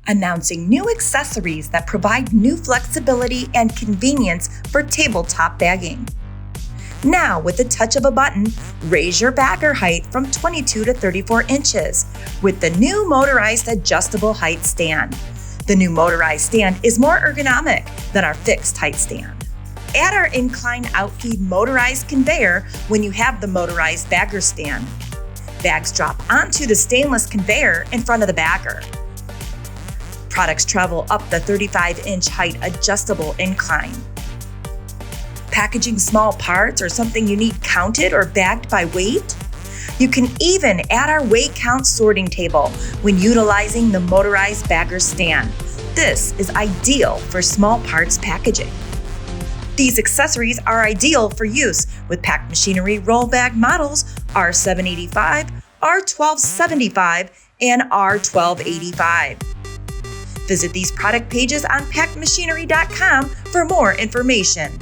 announcing new accessories that provide new flexibility and convenience for tabletop bagging. Now, with the touch of a button, raise your bagger height from 22 to 34 inches with the new Motorized Adjustable Height Stand. The new Motorized Stand is more ergonomic than our fixed height stand. Add our incline outfeed motorized conveyor when you have the Motorized Bagger Stand. Bags drop onto the stainless conveyor in front of the bagger. Products travel up the 35-inch height adjustable incline. Packaging small parts or something you need counted or bagged by weight? You can even add our weight count sorting table when utilizing the Motorized Bagger Stand. This is ideal for small parts packaging. These accessories are ideal for use with PAC Machinery rollbag models R785, R1275, and R1285. Visit these product pages on pacmachinery.com for more information.